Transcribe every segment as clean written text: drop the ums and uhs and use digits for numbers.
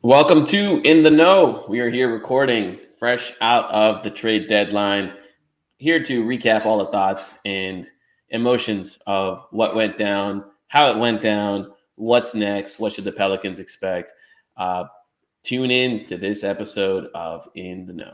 Welcome to In the Know. We are here recording fresh out of the trade deadline, here to recap all the thoughts and emotions of what went down, how it went down, what's next, what should the Pelicans expect. Uh, Tune in to this episode of In the Know.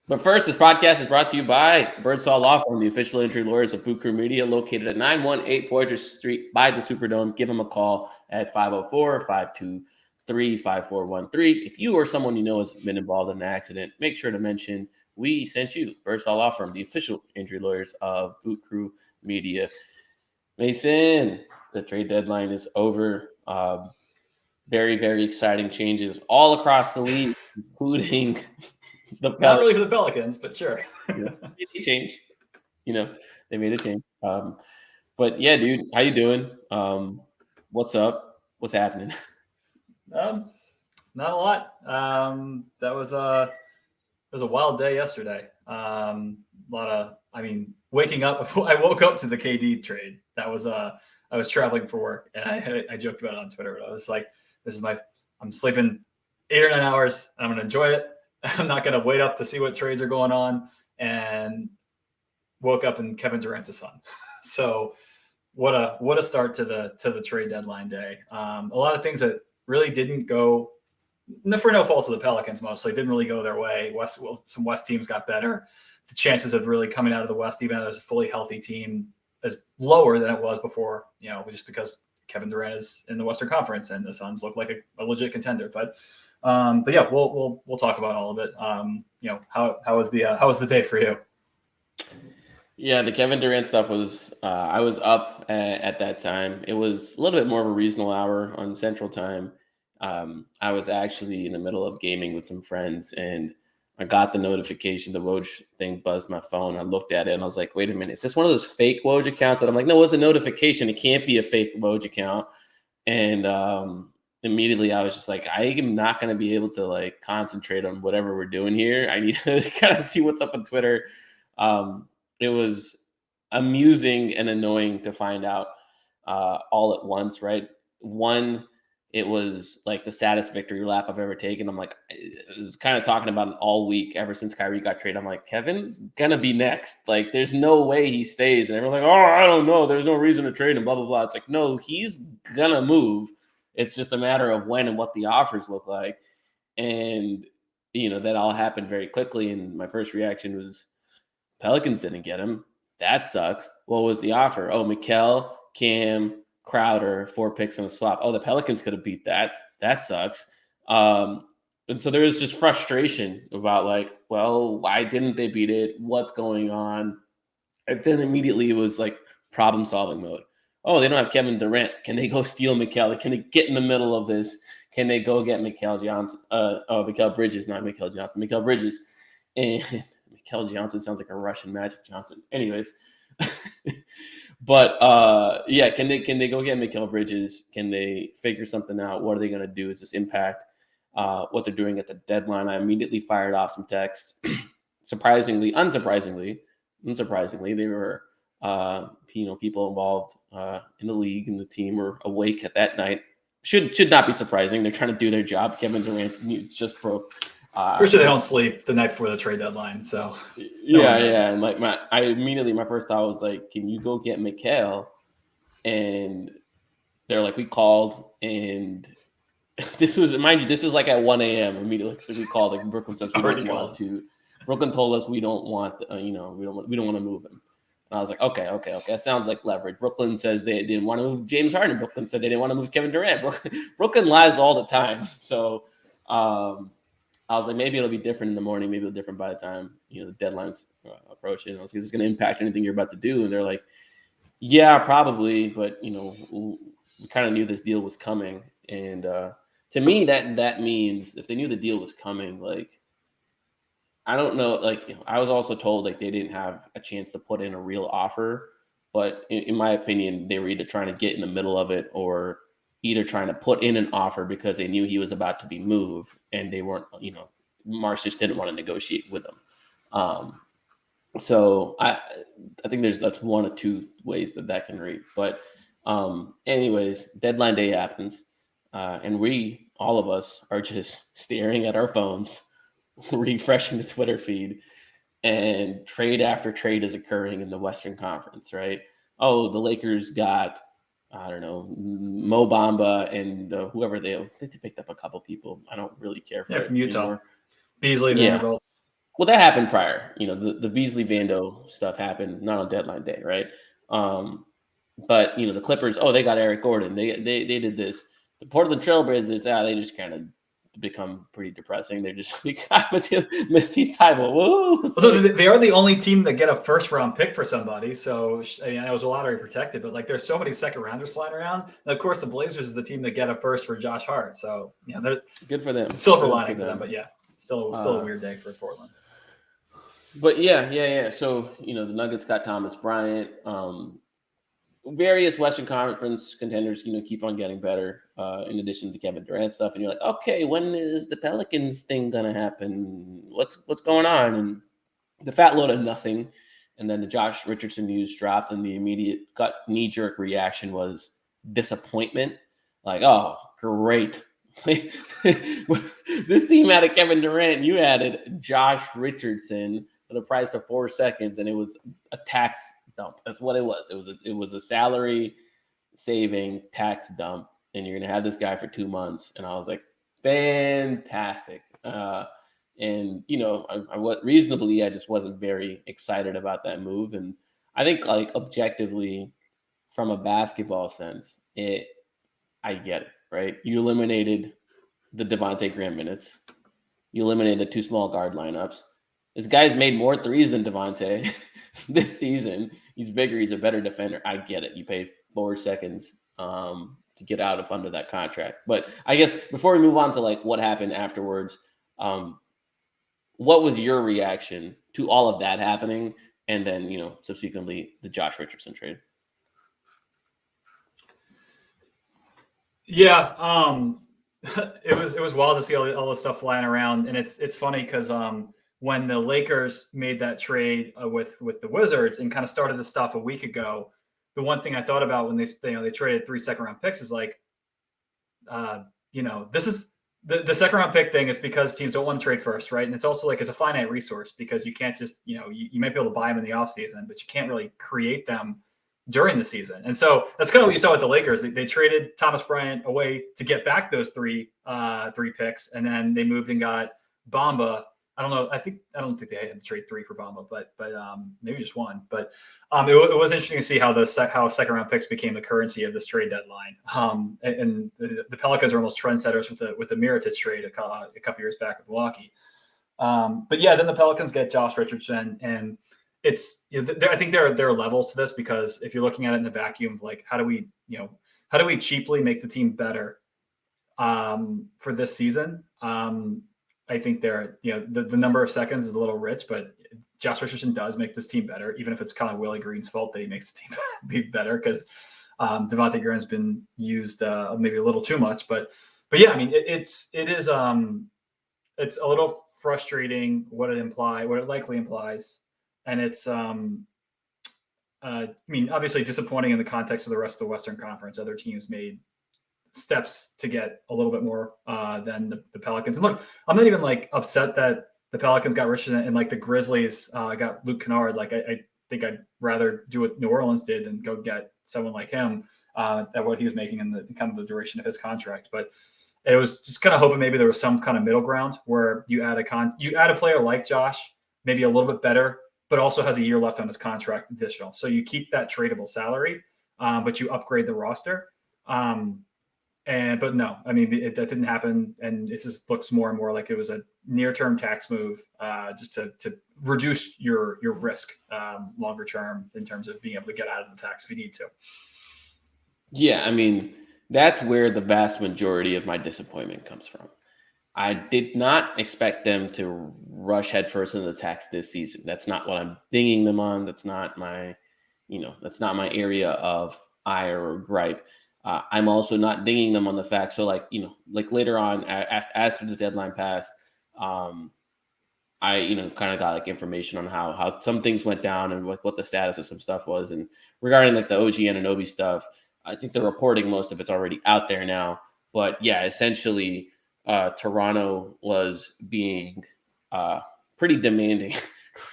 But first, this podcast is brought to you by Birdsall Law Firm, the official injury lawyers of Boot Crew Media, located at 918 Poydras Street by the Superdome. Give them a call at 504-523-5413. If you or someone you know has been involved in an accident, make sure to mention we sent you. Birdsall Law Firm, the official injury lawyers of Boot Crew Media. Mason, the trade deadline is over. Very, very exciting changes all across the league, including the Pelicans. Not really for the Pelicans, but sure. They change. They made a change. But yeah, dude, how you doing? What's up? What's happening? Not a lot. That was a wild day yesterday. Waking up. I woke up to the KD trade. That was I was traveling for work, and I joked about it on Twitter. But I was like, I'm sleeping 8 or 9 hours. And I'm gonna enjoy it. I'm not gonna wait up to see what trades are going on. And woke up and Kevin Durant's a son. So what a start to the trade deadline day. A lot of things that really didn't go, for no fault of the Pelicans, mostly didn't really go their way. Some West teams got better. The chances of really coming out of the West, even though there's a fully healthy team, is lower than it was before. Just because Kevin Durant is in the Western Conference and the Suns look like a legit contender. But yeah, we'll talk about all of it. How was the day for you? Yeah, the Kevin Durant stuff was, I was up at that time. It was a little bit more of a reasonable hour on Central Time. I was actually in the middle of gaming with some friends, and I got the notification. The Woj thing buzzed my phone. I looked at it, and I was like, wait a minute, is this one of those fake Woj accounts? And I'm like, no, it's a notification. It can't be a fake Woj account. And immediately I was just like, I am not going to be able to concentrate on whatever we're doing here. I need to kind of see what's up on Twitter. It was amusing and annoying to find out all at once, right? One, it was like the saddest victory lap I've ever taken. I'm like, I was kind of talking about it all week ever since Kyrie got traded. I'm like, Kevin's going to be next. Like, there's no way he stays. And everyone's like, oh, I don't know. There's no reason to trade him, blah, blah, blah. It's like, no, he's going to move. It's just a matter of when and what the offers look like. And, that all happened very quickly. And my first reaction was, Pelicans didn't get him. That sucks. What was the offer? Oh, Mikal, Cam, Crowder, 4 picks and a swap. Oh, the Pelicans could have beat that. That sucks. And so there was just frustration about why didn't they beat it? What's going on? And then immediately it was like problem solving mode. Oh, they don't have Kevin Durant. Can they go steal Mikal? Can they get in the middle of this? Can they go get Mikal Johnson? Mikal Bridges, not Mikal Johnson. Mikal Bridges. And Mikal Johnson sounds like a Russian Magic Johnson. Anyways. But yeah, can they go get Mikal Bridges? Can they figure something out? What are they going to do? Is this impact what they're doing at the deadline? I immediately fired off some texts. Unsurprisingly, they were people involved in the league and the team were awake at that night. Should not be surprising. They're trying to do their job. Kevin Durant just broke. For sure, they don't sleep the night before the trade deadline. So yeah. And my first thought was like, can you go get Mikal? And they're like, we called, and this was, mind you, this is like at 1 a.m. immediately. We called. Like Brooklyn says we don't want to. Brooklyn told us we don't want, we don't want to move him. And I was like, okay. That sounds like leverage. Brooklyn says they didn't want to move James Harden. Brooklyn said they didn't want to move Kevin Durant. Brooklyn lies all the time. So I was like, maybe it'll be different in the morning. Maybe it'll be different by the time, the deadline's approaching. I was like, is this going to impact anything you're about to do? And they're like, yeah, probably. But, we kind of knew this deal was coming. And to me, that means if they knew the deal was coming, I don't know. I was also told they didn't have a chance to put in a real offer. But in my opinion, they were either trying to get in the middle of it or either trying to put in an offer because they knew he was about to be moved and they weren't, Mars just didn't want to negotiate with him. So I think that's one of two ways that can read. But anyways, deadline day happens, and we all of us are just staring at our phones, refreshing the Twitter feed, and trade after trade is occurring in the Western Conference. Right? Oh, the Lakers got, I don't know, Mo Bamba and whoever I think they picked up a couple people. I don't really care Yeah, for it from Utah, anymore. Beasley, Yeah. Vanderbilt. Well, that happened prior. The Beasley Vando stuff happened not on deadline day, right? Um, but the Clippers, oh, they got Eric Gordon. They did this. The Portland Trailblazers, they just kind of become pretty depressing. They're just Matisse Thybulle. Woo! Although they are the only team that get a first round pick for somebody, so it was a lottery protected. But like, there's so many second rounders flying around. And of course, the Blazers is the team that get a first for Josh Hart. So they're good for them. Silver lining for them. But yeah, still a weird day for Portland. But yeah. So the Nuggets got Thomas Bryant. Various Western Conference contenders, keep on getting better. In addition to Kevin Durant stuff, and you're like, okay, when is the Pelicans thing gonna happen? What's going on? And the fat load of nothing. And then the Josh Richardson news dropped, and the immediate gut knee jerk reaction was disappointment. Like, oh, great. This team added Kevin Durant. You added Josh Richardson for the price of 4 seconds, and it was a tax dump. That's what it was. It was a salary saving tax dump, and you're gonna have this guy for 2 months. And I was like, fantastic. And I reasonably, I just wasn't very excited about that move. And I think, like, objectively, from a basketball sense, I get it, right? You eliminated the Devontae Graham minutes. You eliminated the two small guard lineups. This guy's made more threes than Devontae this season. He's bigger. He's a better defender. I get it. You pay 4 seconds to get out of under that contract. But I guess before we move on to like what happened afterwards, what was your reaction to all of that happening, and then subsequently the Josh Richardson trade? Yeah, it was wild to see all this stuff flying around, and it's funny because when the Lakers made that trade with the Wizards and kind of started the stuff a week ago, the one thing I thought about when they traded 3 second round picks is like, this is the second round pick thing is because teams don't want to trade first, right? And it's also like it's a finite resource because you can't just you might be able to buy them in the offseason, but you can't really create them during the season. And so that's kind of what you saw with the Lakers. They traded Thomas Bryant away to get back those three picks, and then they moved and got Bamba. I don't think they had to trade 3 for Bamba, but maybe just 1. But it was interesting to see how second round picks became the currency of this trade deadline. And the Pelicans are almost trendsetters with the Mirotic trade a couple years back with Milwaukee. But yeah, then the Pelicans get Josh Richardson, and it's I think there are levels to this, because if you're looking at it in the vacuum of like how do we cheaply make the team better for this season. I think the number of seconds is a little rich, but Josh Richardson does make this team better, even if it's kind of Willie Green's fault that he makes the team be better, because Devontae Graham's been used maybe a little too much. But yeah, I mean, it's a little frustrating what it likely implies. And it's, obviously disappointing in the context of the rest of the Western Conference. Other teams made steps to get a little bit more than the Pelicans. And look, I'm not even like upset that the Pelicans got Richardson and like the Grizzlies got Luke Kennard. Like I think I'd rather do what New Orleans did than go get someone like him at what he was making in the kind of the duration of his contract. But it was just kind of hoping maybe there was some kind of middle ground where you add a player like Josh, maybe a little bit better, but also has a year left on his contract additional. So you keep that tradable salary, but you upgrade the roster. But no, I mean, that didn't happen. And it just looks more and more like it was a near-term tax move just to reduce your risk longer term in terms of being able to get out of the tax if you need to. Yeah, I mean, that's where the vast majority of my disappointment comes from. I did not expect them to rush headfirst into the tax this season. That's not what I'm dinging them on. That's not my area of ire or gripe. I'm also not dinging them on the fact. So like later on, after the deadline passed, I, kind of got like information on how some things went down and what the status of some stuff was. And regarding like the OG Anunoby stuff, I think the reporting, most of it's already out there now. But yeah, essentially, Toronto was being uh, pretty demanding,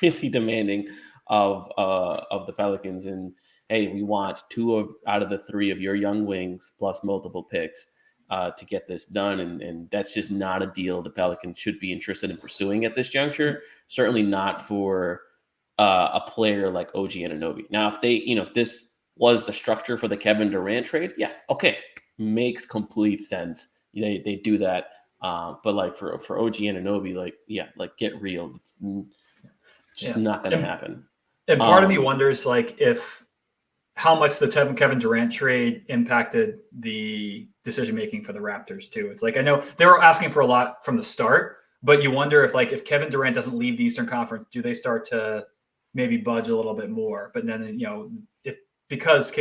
really demanding of the Pelicans. And hey, we want out of the three of your young wings plus multiple picks to get this done. And that's just not a deal the Pelicans should be interested in pursuing at this juncture. Certainly not for a player like OG Anunoby. Now, if this was the structure for the Kevin Durant trade, yeah, okay, makes complete sense. They do that. But like for OG Anunoby, like, yeah, like get real. It's just not going to happen. And part of me wonders, like, if how much the Kevin Durant trade impacted the decision making for the Raptors too. It's like, I know they were asking for a lot from the start, but you wonder if Kevin Durant doesn't leave the Eastern Conference, do they start to maybe budge a little bit more? But then, if because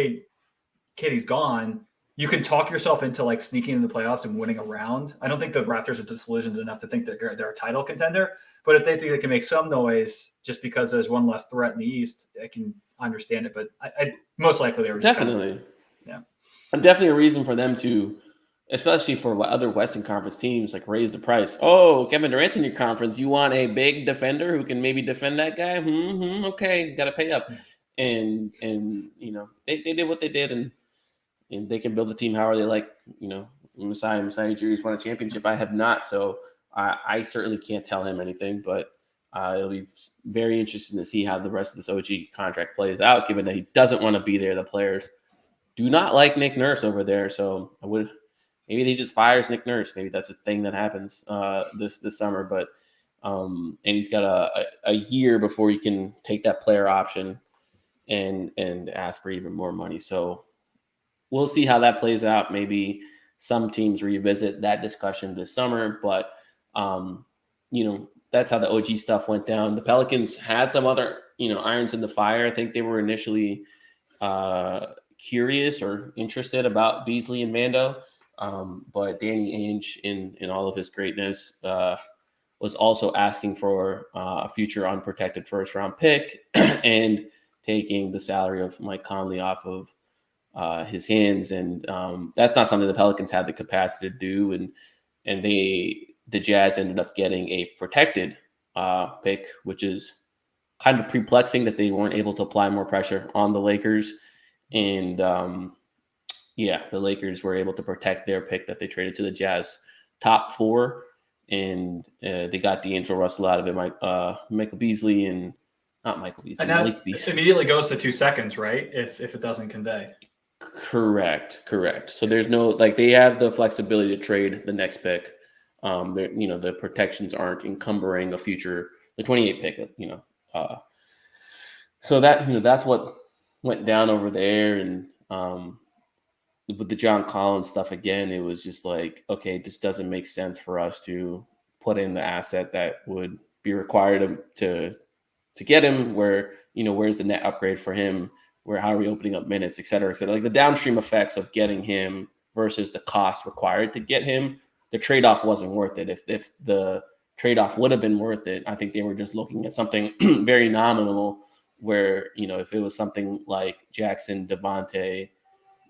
Katie's gone, you can talk yourself into like sneaking in the playoffs and winning a round. I don't think the Raptors are disillusioned enough to think that they're a title contender, but if they think they can make some noise just because there's one less threat in the East, I can understand it. But I most likely they were just definitely, yeah, and definitely a reason for them to, especially for other Western Conference teams, like raise the price. Oh, Kevin Durant's in your conference. You want a big defender who can maybe defend that guy? Okay, got to pay up. And they did what they did, and they can build a team however they like. Masai Ujiri's won a championship. I have not, so I certainly can't tell him anything. But it'll be very interesting to see how the rest of this OG contract plays out, given that he doesn't want to be there. The players do not like Nick Nurse over there, so maybe he just fires Nick Nurse. Maybe that's a thing that happens this summer. But and he's got a year before he can take that player option and ask for even more money. So we'll see how that plays out. Maybe some teams revisit that discussion this summer, but that's how the OG stuff went down. The Pelicans had some other, irons in the fire. I think they were initially curious or interested about Beasley and Mando, but Danny Ainge, in all of his greatness, was also asking for a future unprotected first round pick and taking the salary of Mike Conley off of his hands, and that's not something the Pelicans had the capacity to do. And the Jazz ended up getting a protected pick, which is kind of perplexing that they weren't able to apply more pressure on the Lakers. And the Lakers were able to protect their pick that they traded to the Jazz top four, and they got D'Angelo Russell out of it, Michael Beasley and. Not Michael Beasley. And that immediately goes to 2 seconds, right? If it doesn't convey. Correct. So there's no, they have the flexibility to trade the next pick. The protections aren't encumbering the 28 pick. So that's what went down over there. And with the John Collins stuff again, it was just like, okay, this doesn't make sense for us to put in the asset that would be required to get him. Where's the net upgrade for him? How are we opening up minutes, et cetera, et cetera. Like the downstream effects of getting him versus the cost required to get him, the trade-off wasn't worth it. If the trade-off would have been worth it, I think they were just looking at something very nominal where, if it was something like Jackson, Devontae,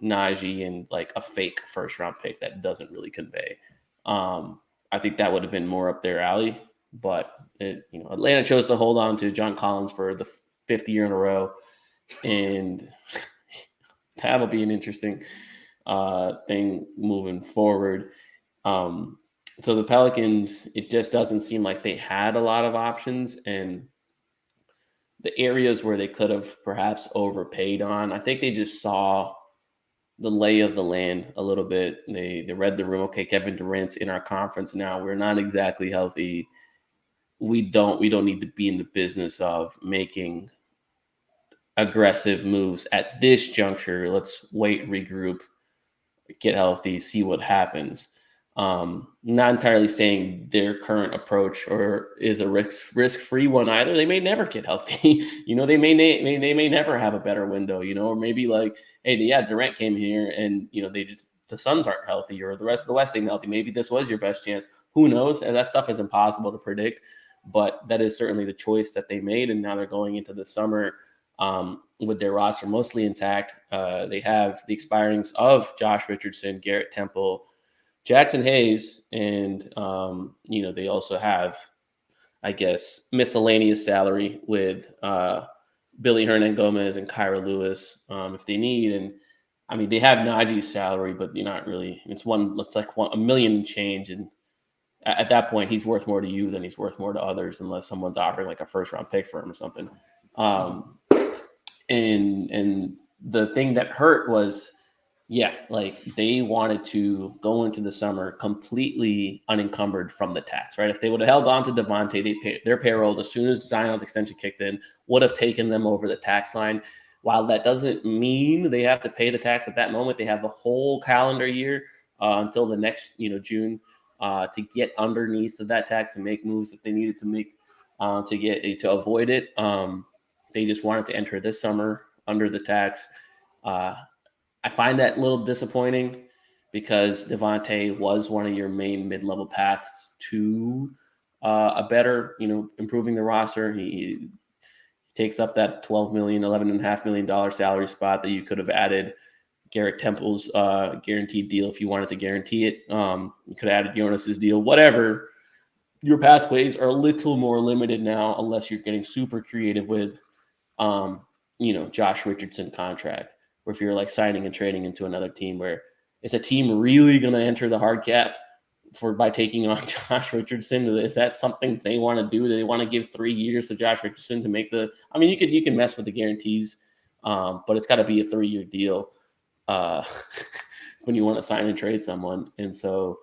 Najee, and like a fake first-round pick that doesn't really convey. I think that would have been more up their alley. But Atlanta chose to hold on to John Collins for the 5th year in a row, and that'll be an interesting thing moving forward. So the Pelicans, it just doesn't seem like they had a lot of options, and the areas where they could have perhaps overpaid on, I think they just saw the lay of the land a little bit. They read the room. Okay, Kevin Durant's in our conference now. We're not exactly healthy. We don't need to be in the business of making aggressive moves at this juncture. Let's wait, regroup, get healthy, see what happens. Not entirely saying their current approach or is a risk-free one either. They may never get healthy. They may never have a better window, or maybe like, hey, Durant came here and, the Suns aren't healthy or the rest of the West ain't healthy. Maybe this was your best chance. Who knows? And that stuff is impossible to predict. but that is certainly the choice that they made. And now they're going into the summer with their roster mostly intact. They have the expirings of Josh Richardson, Garrett Temple, Jackson Hayes, and they also have, I guess, miscellaneous salary with Billy Hernan Gomez and Kyra Lewis if they need. And I mean, they have Najee's salary, but you're not really. It's like $1 million and change, and at that point, he's worth more to you than he's worth more to others, unless someone's offering like a first round pick for him or something. And the thing that hurt was, like they wanted to go into the summer completely unencumbered from the tax, right? If they would have held on to Devontae, their payroll as soon as Zion's extension kicked in would have taken them over the tax line. While that doesn't mean they have to pay the tax at that moment, they have the whole calendar year until the next, June to get underneath of that tax and make moves that they needed to make to avoid it. They just wanted to enter this summer under the tax. I find that a little disappointing because Devontae was one of your main mid-level paths to a better, improving the roster. He takes up that $11.5 million salary spot that you could have added Garrett Temple's guaranteed deal if you wanted to guarantee it. You could have added Jonas's deal, whatever. Your pathways are a little more limited now unless you're getting super creative with, Josh Richardson contract. Or if you're like signing and trading into another team where is a team really going to enter the hard cap by taking on Josh Richardson? Is that something they want to do? Do they want to give 3 years to Josh Richardson to make you can mess with the guarantees, but it's got to be a 3-year deal when you want to sign and trade someone. And so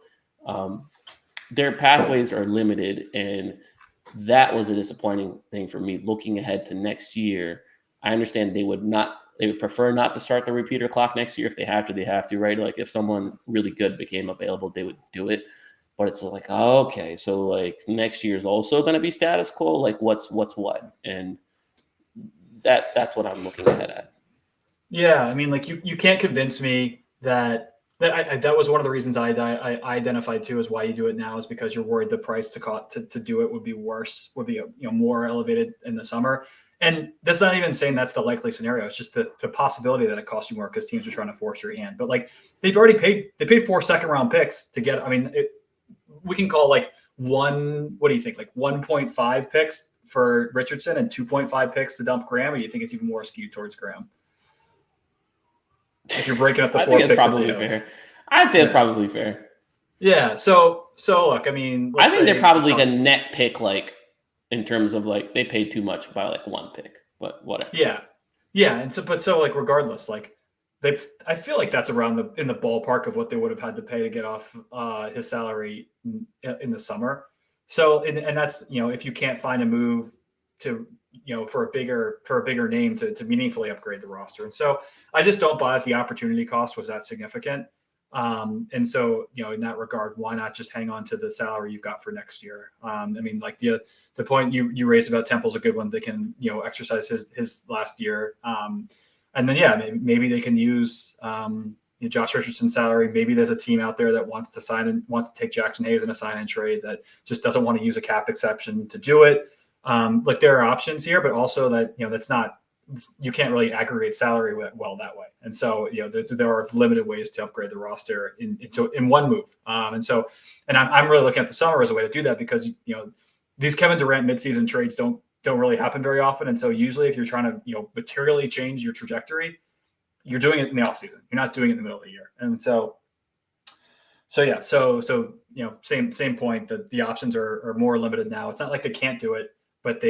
their pathways are limited. And that was a disappointing thing for me looking ahead to next year. I understand they would prefer not to start the repeater clock next year. If they have to, they have to, right? Like if someone really good became available, they would do it. But it's like, okay, so like next year is also going to be status quo. Like what's what? And that's what I'm looking ahead at. Yeah, I mean, like you can't convince me that was one of the reasons I identified too as why you do it now is because you're worried the price to do it would be worse, would be more elevated in the summer. And that's not even saying that's the likely scenario. It's just the possibility that it costs you more because teams are trying to force your hand. But like they paid 4 second-round picks to get. I mean, we can call like one. What do you think? Like 1.5 picks for Richardson and 2.5 picks to dump Graham, or you think it's even more skewed towards Graham? If you're breaking up the 4 picks, probably fair. I'd say it's probably fair. Yeah. So look, I mean, I think they're probably a net pick, like in terms of like they paid too much by like 1 pick, but whatever. Yeah, and so like regardless, like I feel like that's around in the ballpark of what they would have had to pay to get off his salary in the summer. So and that's if you can't find a move to for a bigger name to meaningfully upgrade the roster, and so I just don't buy if the opportunity cost was that significant. And so, in that regard, why not just hang on to the salary you've got for next year? I mean, like the point you raised about Temple's a good one. They can, exercise his last year. And then, maybe they can use Josh Richardson's salary. Maybe there's a team out there that wants to take Jackson Hayes in a sign and trade that just doesn't want to use a cap exception to do it. Like there are options here, but also that, that's not, you can't really aggregate salary well that way. And so, there are limited ways to upgrade the roster in one move. And I'm really looking at the summer as a way to do that because, these Kevin Durant midseason trades don't really happen very often. And so usually if you're trying to, materially change your trajectory, you're doing it in the off season. You're not doing it in the middle of the year. And so same point that the options are more limited now. It's not like they can't do it, but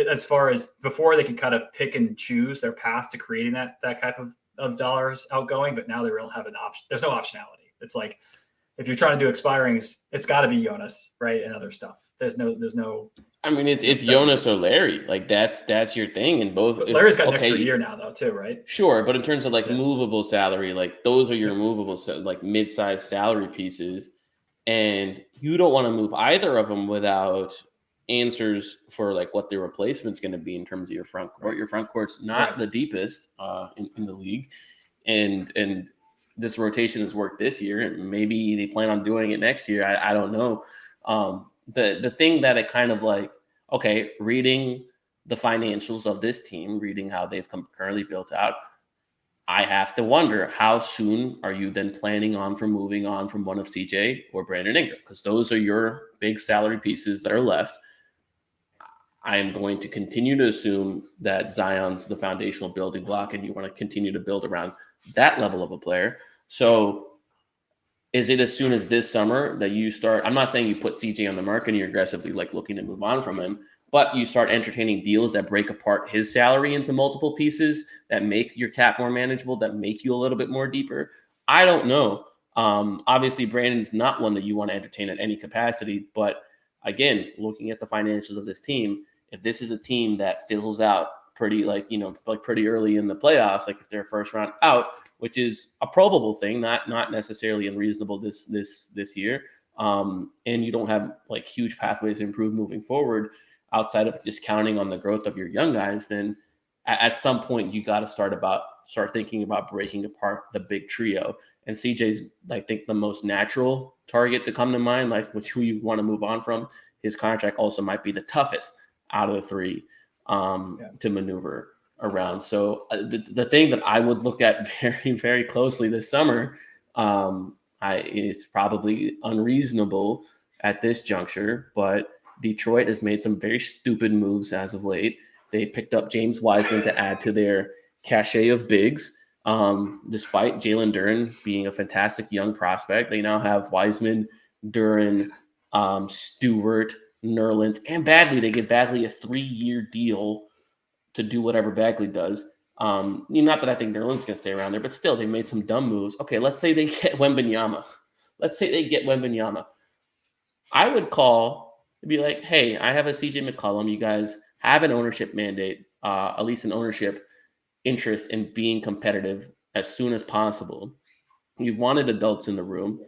as far as before they could kind of pick and choose their path to creating that type of dollars outgoing, but now they don't have an option. There's no optionality. It's like, if you're trying to do expirings, it's got to be Jonas, right? And other stuff. There's no. I mean, it's Jonas or Larry. Like that's your thing in both. But Larry's got an extra year now though too, right? Sure. But in terms of like movable salary, like those are your movable, like mid-sized salary pieces. And you don't want to move either of them without answers for like what the replacement's going to be in terms of your front court. Your front court's not the deepest in the league, and this rotation has worked this year, and maybe they plan on doing it next year. I don't know. The thing that it kind of like okay, reading the financials of this team, reading how they've currently built out, I have to wonder, how soon are you then planning on from moving on from one of CJ or Brandon Ingram? Because those are your big salary pieces that are left. I am going to continue to assume that Zion's the foundational building block and you want to continue to build around that level of a player. So is it as soon as this summer that you start? I'm not saying you put CJ on the market and you're aggressively like looking to move on from him, but you start entertaining deals that break apart his salary into multiple pieces that make your cap more manageable, that make you a little bit more deeper. I don't know. Obviously, Brandon's not one that you want to entertain at any capacity, but again, looking at the financials of this team, if this is a team that fizzles out pretty pretty early in the playoffs, like if they're first round out, which is a probable thing, not necessarily unreasonable this year. And you don't have like huge pathways to improve moving forward outside of just counting on the growth of your young guys, then at some point you got to start thinking about breaking apart the big trio. And CJ's, I think, the most natural target to come to mind, like who you want to move on from. His contract also might be the toughest out of the three to maneuver around. So the thing that I would look at very, very closely this summer, it's probably unreasonable at this juncture, but Detroit has made some very stupid moves as of late. They picked up James Wiseman to add to their cachet of bigs. Despite Jalen Duren being a fantastic young prospect, they now have Wiseman, Duren, Stewart, Nerlens, and Bagley. They give Bagley a 3-year deal to do whatever Bagley does. Not that I think Nerlens can stay around there, but still, they made some dumb moves. Okay, let's say they get Wembanyama. I would call and be like, hey, I have a CJ McCollum. You guys have an ownership mandate, at least an ownership interest in being competitive as soon as possible. You've wanted adults in the room.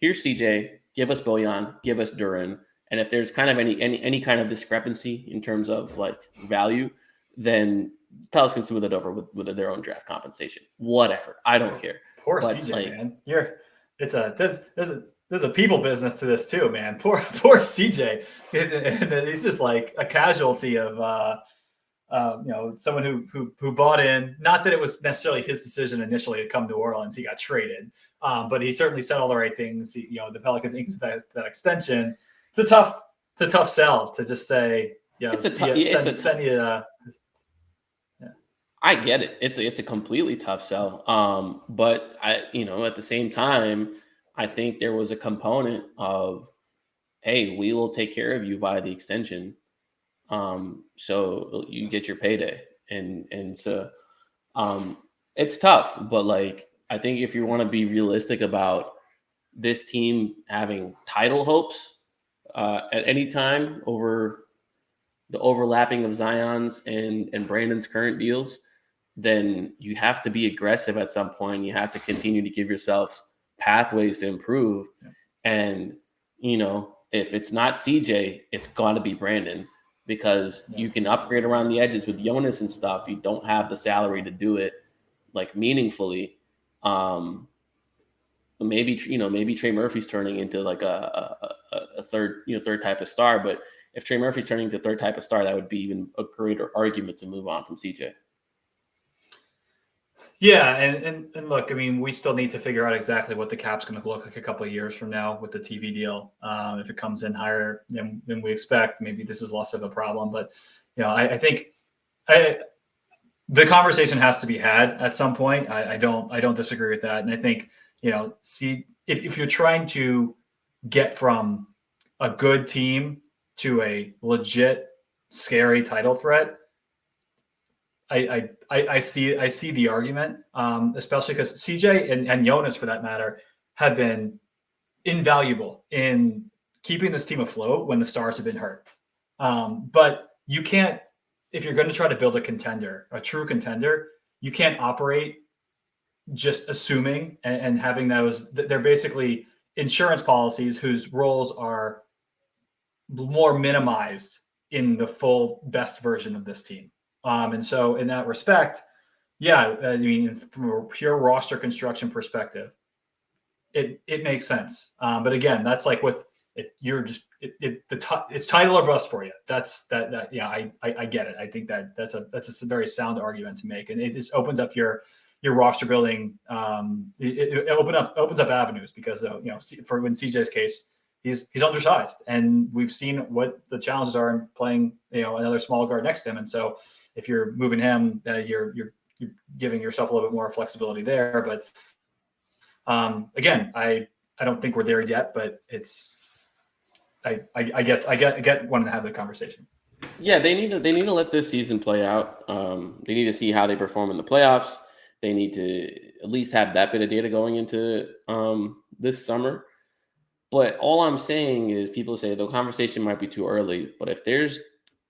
Here's CJ. Give us Bojan. Give us Duren. And if there's kind of any kind of discrepancy in terms of like value, then Pelicans can smooth it over with their own draft compensation. Whatever. I don't care. Poor CJ, man. There's a people business to this too, man. Poor CJ. And he's just like a casualty of someone who bought in. Not that it was necessarily his decision initially to come to Orleans. He got traded, but he certainly said all the right things. The Pelicans inked that extension. It's a tough sell to just say, send you. I get it. It's a completely tough sell. But at the same time, I think there was a component of, hey, we will take care of you via the extension. So you get your payday. And so it's tough, but like, I think if you want to be realistic about this team having title hopes at any time over the overlapping of Zion's and Brandon's current deals, then you have to be aggressive at some point. You have to continue to give yourselves pathways to improve. Yeah. And, if it's not CJ, it's got to be Brandon, because you can upgrade around the edges with Jonas and stuff. You don't have the salary to do it like meaningfully. Maybe Trey Murphy's turning into like a third type of star, but if Trey Murphy's turning into a third type of star, that would be even a greater argument to move on from CJ. Yeah, and look, I mean, we still need to figure out exactly what the cap's going to look like a couple of years from now with the TV deal. If it comes in higher than we expect, maybe this is less of a problem. But I think the conversation has to be had at some point. I don't disagree with that, and I think see if you're trying to get from a good team to a legit scary title threat, I see the argument, especially because CJ and Jonas, for that matter, have been invaluable in keeping this team afloat when the stars have been hurt. But you can't, if you're going to try to build a true contender, you can't operate just assuming and having those. They're basically insurance policies whose roles are more minimized in the full best version of this team. And so in that respect, I mean, from a pure roster construction perspective, it makes sense. But again, that's like with it's title or bust for you. Yeah, I get it. I think that's a very sound argument to make, and it just opens up your roster building. It opens up avenues because for in CJ's case, he's undersized, and we've seen what the challenges are in playing another small guard next to him, and so if you're moving him, you're giving yourself a little bit more flexibility there. But again, I don't think we're there yet, but I get wanting to have the conversation. Yeah, they need to let this season play out. They need to see how they perform in the playoffs. They need to at least have that bit of data going into this summer. But all I'm saying is people say the conversation might be too early. But if there's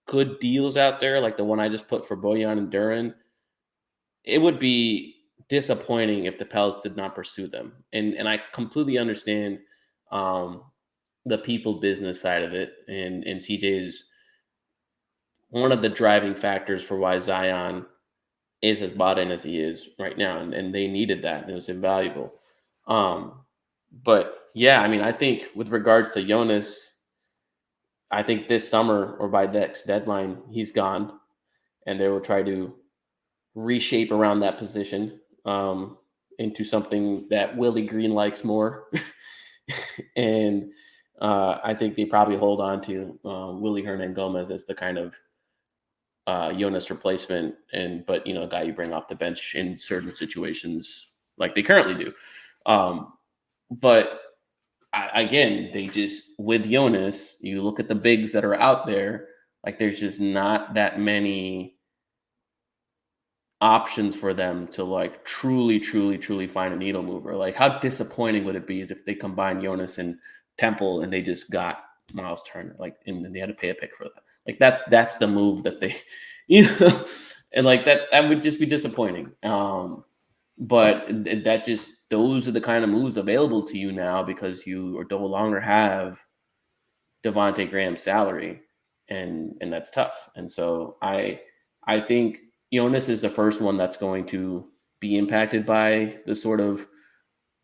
good deals out there, like the one I just put for Bojan and Duran, it would be disappointing if the Pels did not pursue them. And I completely understand the people business side of it. And CJ is one of the driving factors for why Zion is as bought in as he is right now. And they needed that. It was invaluable. But yeah, I mean, I think with regards to Jonas, I think this summer or by next deadline, he's gone. And they will try to reshape around that position into something that Willie Green likes more. And I think they probably hold on to Willie Hernan Gomez as the kind of Jonas replacement, but a guy you bring off the bench in certain situations like they currently do. But again, they just with Jonas, you look at the bigs that are out there, like there's just not that many options for them to like truly find a needle mover. Like how disappointing would it be if they combine Jonas and Temple and they just got Miles Turner, like, and they had to pay a pick for that. Like that's the move that they, and like that would just be disappointing. But that just, those are the kind of moves available to you now because you no longer have Devontae Graham's salary, and that's tough. And so I think Jonas is the first one that's going to be impacted by the sort of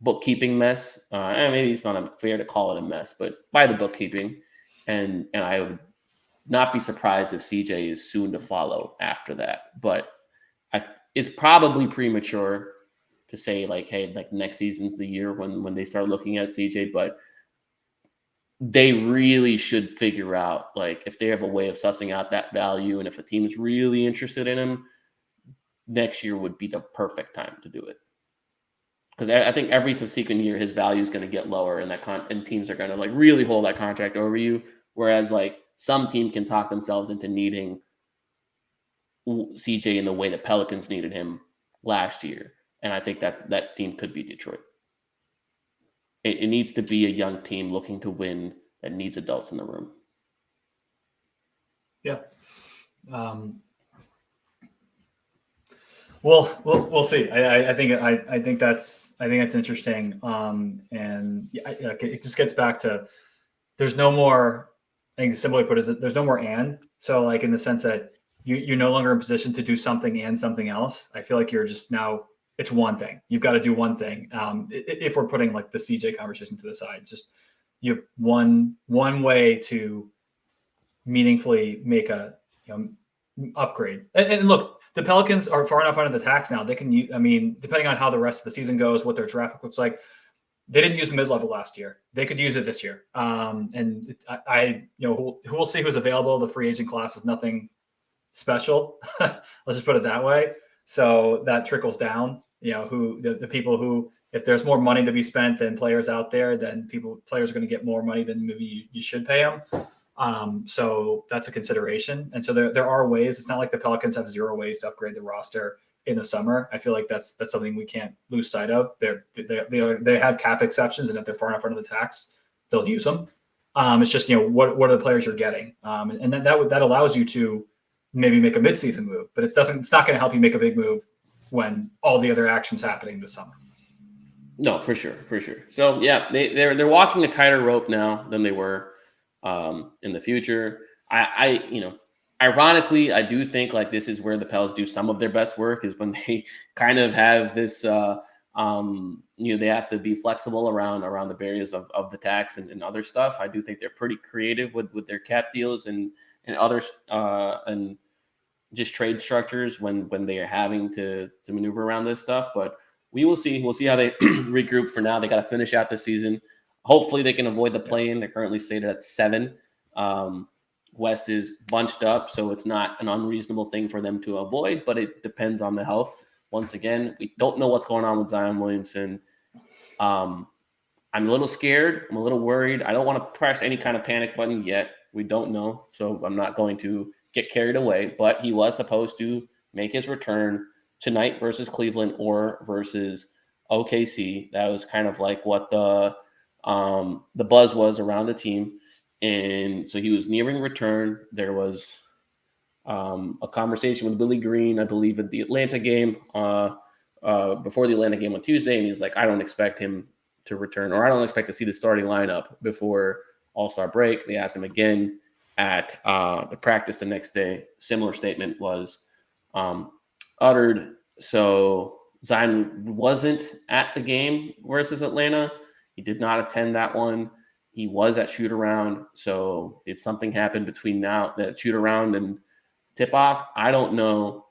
bookkeeping mess. And maybe it's not unfair to call it a mess, but by the bookkeeping. And I would not be surprised if CJ is soon to follow after that. But it's probably premature to say like, hey, like next season's the year when they start looking at CJ, but they really should figure out like if they have a way of sussing out that value, and if a team is really interested in him, next year would be the perfect time to do it. Because I think every subsequent year his value is going to get lower, and and teams are going to like really hold that contract over you. Whereas like some team can talk themselves into needing CJ in the way the Pelicans needed him last year, and I think that team could be Detroit. It needs to be a young team looking to win that needs adults in the room. Yeah. Well, we'll see. I think that's interesting. And it just gets back to there's no more. I think simply put is that there's no more and. So like in the sense that you're no longer in position to do something and something else. I feel like you're just now. It's one thing. You've got to do one thing. If we're putting like the CJ conversation to the side, it's just you have one way to meaningfully make a upgrade. And look, the Pelicans are far enough under the tax now. They can use, I mean, depending on how the rest of the season goes, what their draft looks like, they didn't use the mid-level last year. They could use it this year. And who will see who's available. The free agent class is nothing special. Let's just put it that way. So that trickles down. Who the people who, if there's more money to be spent than players out there, then players are going to get more money than maybe you should pay them. So that's a consideration. And so there are ways. It's not like the Pelicans have zero ways to upgrade the roster in the summer. I feel like that's something we can't lose sight of. They have cap exceptions, and if they're far enough under the tax, they'll use them. It's just what are the players you're getting, and then that allows you to maybe make a midseason move, but it's not going to help you make a big move when all the other action's happening this summer. No, for sure. So yeah, they're walking a tighter rope now than they were in the future. Ironically, I do think like this is where the Pels do some of their best work, is when they kind of have this They have to be flexible around the barriers of the tax and other stuff. I do think they're pretty creative with their cap deals and others and just trade structures when they are having to maneuver around this stuff. But we will see. We'll see how they regroup. For now, they got to finish out the season. Hopefully, they can avoid the play-in. They're currently slated at 7. West is bunched up, so it's not an unreasonable thing for them to avoid, but it depends on the health. Once again, we don't know what's going on with Zion Williamson. I'm a little scared. I'm a little worried. I don't want to press any kind of panic button yet. We don't know, so I'm not going to get carried away. But he was supposed to make his return tonight versus Cleveland or versus OKC. That was kind of like what the buzz was around the team. And so he was nearing return. There was a conversation with Billy Green, I believe, at the Atlanta game, before the Atlanta game on Tuesday. And he's like, I don't expect him to return, or I don't expect to see the starting lineup before All-Star break. They asked him again at the practice the next day. Similar statement was uttered. So Zion wasn't at the game versus Atlanta. He did not attend that one. He was at shoot around. So did something happen between now, that shoot around and tip off? I don't know.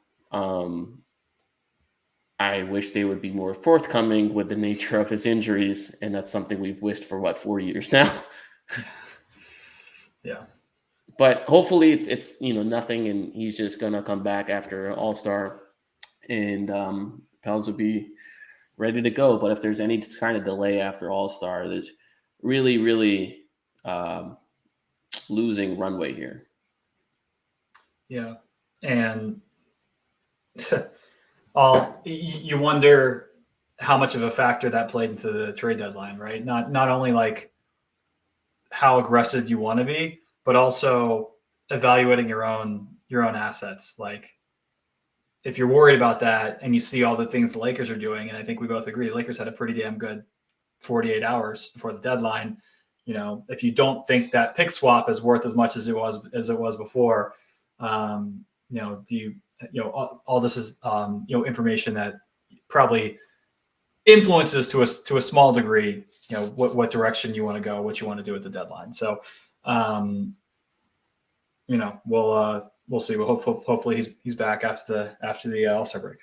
I wish they would be more forthcoming with the nature of his injuries. And that's something we've wished for 4 years now. Yeah. But hopefully it's nothing, and he's just gonna come back after All-Star, and Pels will be ready to go. But if there's any kind of delay after All-Star, there's really, really losing runway here. Yeah, and you wonder how much of a factor that played into the trade deadline, right? Not only like how aggressive you want to be, but also evaluating your own assets. Like, if you're worried about that and you see all the things the Lakers are doing, and I think we both agree the Lakers had a pretty damn good 48 hours before the deadline. If you don't think that pick swap is worth as much as it was before, all this is information that probably influences to a small degree, what direction you want to go, what you want to do at the deadline. So, we'll see. Well, hopefully he's back after the All-Star break.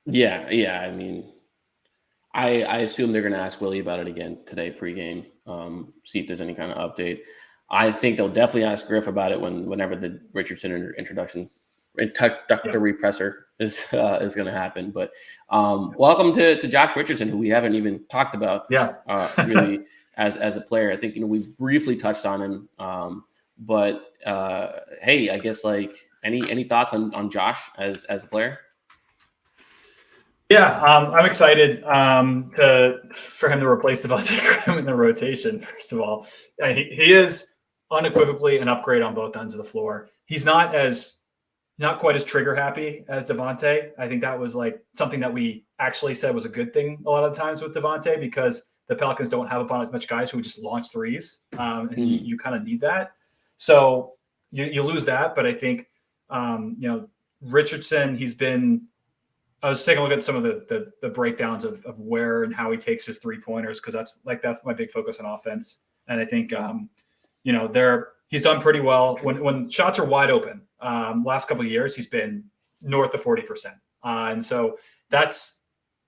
Yeah. I mean, I assume they're going to ask Willie about it again today pregame, see if there's any kind of update. I think they'll definitely ask Griff about it whenever the Richardson introductory presser is going to happen. But welcome to Josh Richardson, who we haven't even talked about. Really as a player. I think we've briefly touched on him. But hey, I guess any thoughts on Josh as a player? Yeah, I'm excited for him to replace Devontae Graham in the rotation. First of all, he is unequivocally an upgrade on both ends of the floor. He's not quite as trigger happy as Devontae. I think that was something that we actually said was a good thing a lot of the times with Devontae, because the Pelicans don't have a bunch of guys who just launch threes, and you kind of need that. So you lose that, but I think Richardson, he's been. I was taking a look at some of the breakdowns of where and how he takes his 3-pointers, because that's my big focus on offense. And I think he's done pretty well when shots are wide open. Last couple of years, he's been north of 40%, and so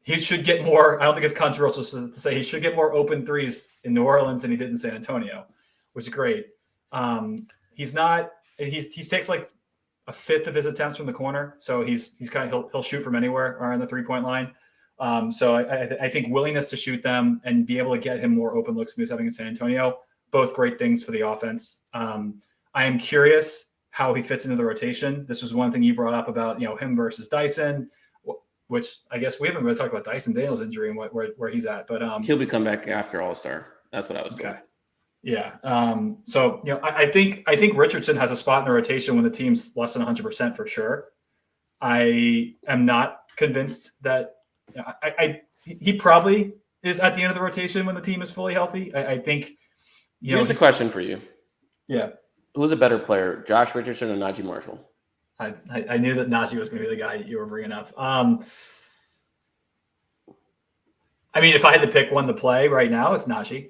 he should get more. I don't think it's controversial to say he should get more open threes in New Orleans than he did in San Antonio, which is great. He takes a fifth of his attempts from the corner, so he's kind of he'll shoot from anywhere or on the 3-point line. So I think willingness to shoot them and be able to get him more open looks than he's having in San Antonio, both great things for the offense. I am curious how he fits into the rotation. This was one thing you brought up about him versus Dyson, which I guess we haven't really talked about Dyson Daniels' injury and where he's at, but he'll be come back after All-Star. That's what I was going. Yeah. So, I think Richardson has a spot in the rotation when the team's less than 100% for sure. I am not convinced that he probably is at the end of the rotation when the team is fully healthy. I think, here's a question for you. Yeah. Who's a better player, Josh Richardson or Najee Marshall? I knew that Najee was going to be the guy you were bringing up. I mean, if I had to pick one to play right now, it's Najee.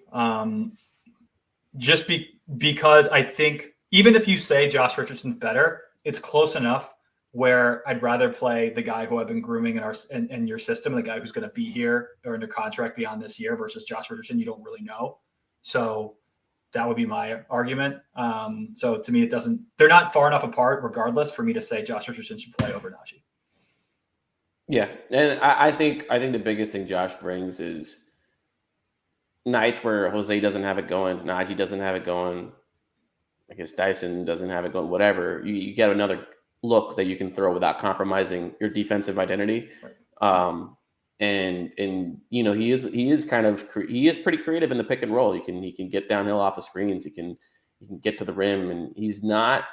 Because I think even if you say Josh Richardson's better, it's close enough where I'd rather play the guy who I've been grooming in your system, the guy who's going to be here or under contract beyond this year versus Josh Richardson. You don't really know. So that would be my argument. So to me, they're not far enough apart regardless for me to say Josh Richardson should play over Najee. Yeah. And I think the biggest thing Josh brings is nights where Jose doesn't have it going, Najee doesn't have it going, I guess Dyson doesn't have it going, whatever. You get another look that you can throw without compromising your defensive identity. Right. And he is pretty creative in the pick and roll. He can get downhill off of screens. He can get to the rim, and he's not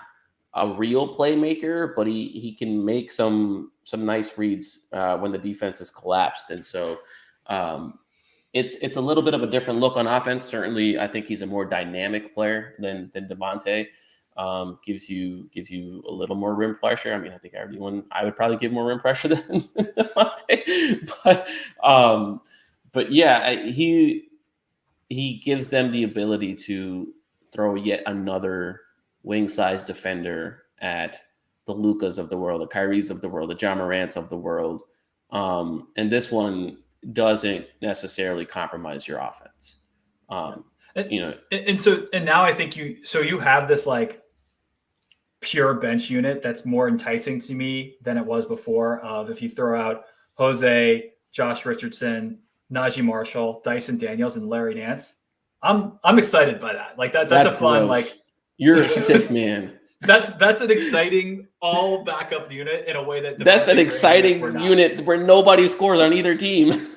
a real playmaker, but he can make some nice reads when the defense is collapsed. And so it's a little bit of a different look on offense. Certainly, I think he's a more dynamic player than Devontae. Gives you a little more rim pressure. I mean, I think I would probably give more rim pressure than Devontae. But yeah, he gives them the ability to throw yet another wing-sized defender at the Lukas of the world, the Kyries of the world, the Ja Morants of the world. And this one doesn't necessarily compromise your offense. And now I think you have this like pure bench unit that's more enticing to me than it was before. Of if you throw out Jose, Josh Richardson, Najee Marshall, Dyson Daniels, and Larry Nance, I'm excited by that. Like that's a fun gross. like You're a sick man. That's an exciting all backup unit in a way that that's an exciting unit where nobody scores on either team.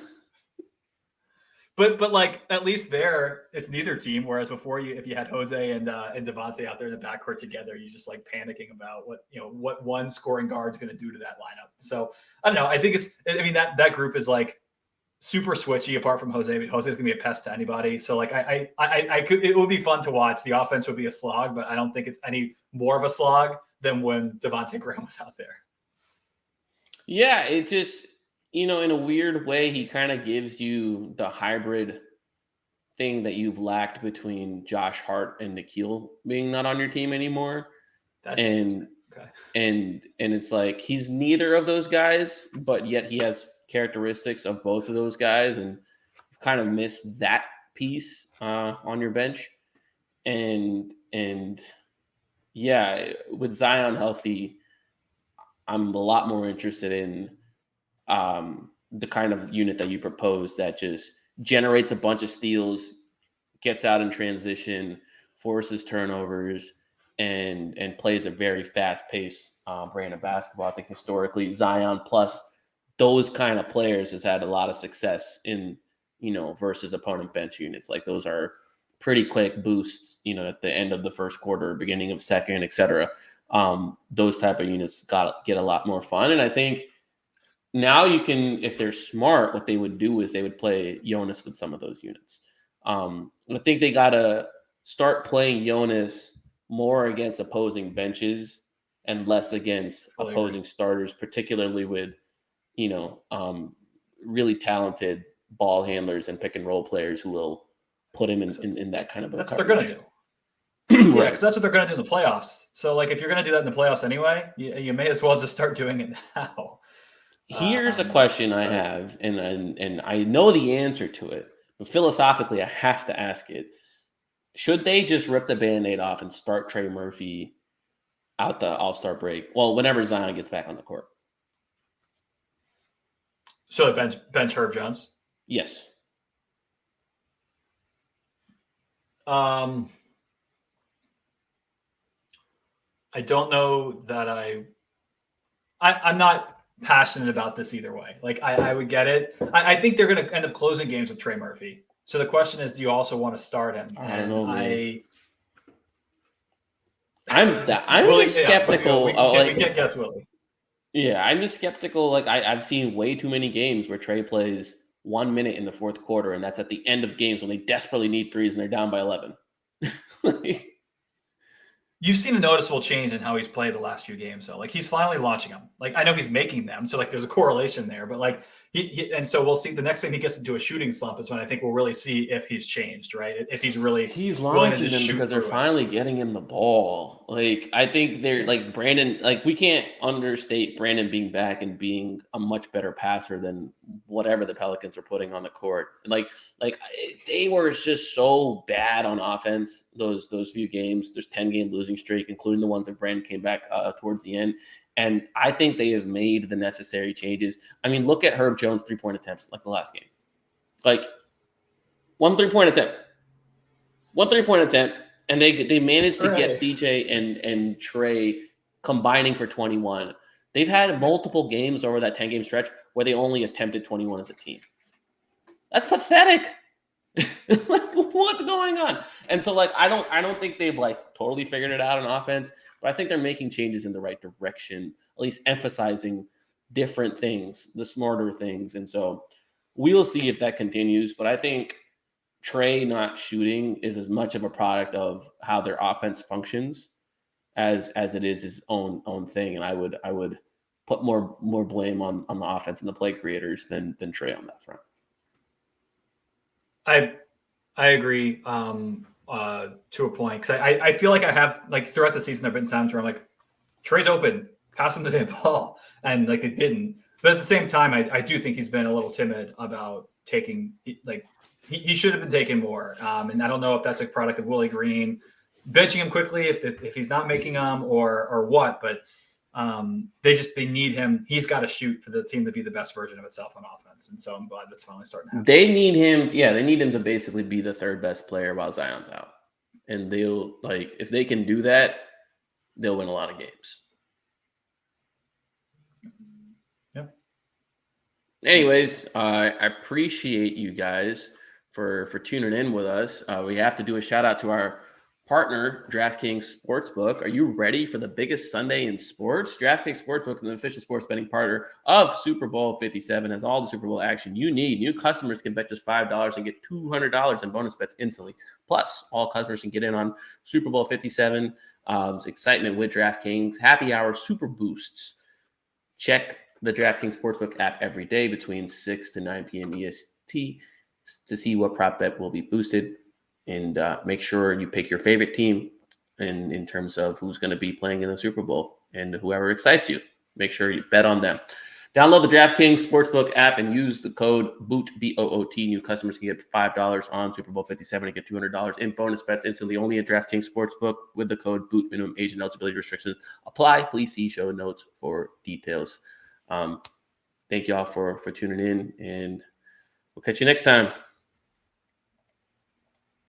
But like at least there, it's neither team. Whereas before, if you had Jose and Devontae out there in the backcourt together, you're just like panicking about what one scoring guard's going to do to that lineup. So I don't know. I think that group is like super switchy apart from Jose. But Jose's gonna be a pest to anybody. So like it would be fun to watch. The offense would be a slog, but I don't think it's any more of a slog than when Devontae Graham was out there. Yeah, it just in a weird way, he kind of gives you the hybrid thing that you've lacked between Josh Hart and Nikhil being not on your team anymore. That's interesting. Okay. And it's like he's neither of those guys, but yet he has characteristics of both of those guys, and you've kind of missed that piece on your bench. And yeah, with Zion healthy, I'm a lot more interested in the kind of unit that you propose that just generates a bunch of steals, gets out in transition, forces turnovers, and plays a very fast-paced brand of basketball. I think historically Zion plus those kind of players has had a lot of success in, versus opponent bench units. Like those are pretty quick boosts, at the end of the first quarter, beginning of second, et cetera. Those type of units get a lot more fun. And I think now you can, if they're smart, what they would do is they would play Jonas with some of those units. I think they got to start playing Jonas more against opposing benches and less against opposing starters, particularly with, really talented ball handlers and pick and roll players who will put him in that kind of a that's coverage. What they're going to do. Yeah, because that's what they're going to do in the playoffs. So, like, if you're going to do that in the playoffs anyway, you may as well just start doing it now. Here's a question I have, and I know the answer to it, but philosophically, I have to ask it. Should they just rip the Band-Aid off and start Trey Murphy out the All-Star break? Well, whenever Zion gets back on the court. So bench Herb Jones? Yes. I don't know that I'm not passionate about this either way. Like I would get it. I think they're going to end up closing games with Trey Murphy. So the question is, do you also want to start him? I don't know. I'm Willie, skeptical. Yeah, we can't guess Willie. Yeah, I'm just skeptical. Like I've seen way too many games where Trey plays 1 minute in the fourth quarter, and that's at the end of games when they desperately need threes and they're down by 11. You've seen a noticeable change in how he's played the last few games, though. Like he's finally launching them. Like I know he's making them, so like there's a correlation there. But like And so we'll see. The next time he gets into a shooting slump is when I think we'll really see if he's changed, right? If he's really launching them because they're finally getting him the ball. Like, I think they're like Brandon. Like, we can't understate Brandon being back and being a much better passer than whatever the Pelicans are putting on the court. Like they were just so bad on offense those few games. There's 10-game losing streak, including the ones that Brandon came back towards the end. And I think they have made the necessary changes. I mean, look at Herb Jones' 3-point attempts, like the last game. Like, one 3-point attempt, and they managed to get CJ and Trey combining for 21. They've had multiple games over that 10-game stretch where they only attempted 21 as a team. That's pathetic. Like, what's going on? And so, like, I don't think they've like totally figured it out on offense. But I think they're making changes in the right direction, at least emphasizing different things, the smarter things. And so we'll see if that continues. But I think Trey not shooting is as much of a product of how their offense functions as it is his own thing. And I would put more blame on the offense and the play creators than Trey on that front. I agree. To a point, because I feel like I have, like, throughout the season there have been times where I'm like, Trey's open, pass him the damn ball, and like it didn't. But at the same time, I do think he's been a little timid about taking, like, he should have been taking more. And I don't know if that's a product of Willie Green benching him quickly if he's not making them or what, but they need him. He's got to shoot for the team to be the best version of itself on offense. And so I'm glad that's finally starting to happen. They need him. Yeah, they need him to basically be the third best player while Zion's out. And they'll, like, if they can do that, they'll win a lot of games. Yeah. Anyways, I appreciate you guys for tuning in with us. We have to do a shout out to our partner, DraftKings Sportsbook. Are you ready for the biggest Sunday in sports? DraftKings Sportsbook is an official sports betting partner of Super Bowl 57. Has all the Super Bowl action you need. New customers can bet just $5 and get $200 in bonus bets instantly. Plus, all customers can get in on Super Bowl 57. Excitement with DraftKings. Happy hour super boosts. Check the DraftKings Sportsbook app every day between 6 to 9 p.m. EST to see what prop bet will be boosted. And make sure you pick your favorite team in terms of who's going to be playing in the Super Bowl, and whoever excites you, make sure you bet on them. Download the DraftKings Sportsbook app and use the code BOOT, B-O-O-T. New customers can get $5 on Super Bowl 57 and get $200 in bonus bets instantly only at DraftKings Sportsbook with the code BOOT. Minimum age and eligibility restrictions apply. Please see show notes for details. Thank you all for tuning in, and we'll catch you next time.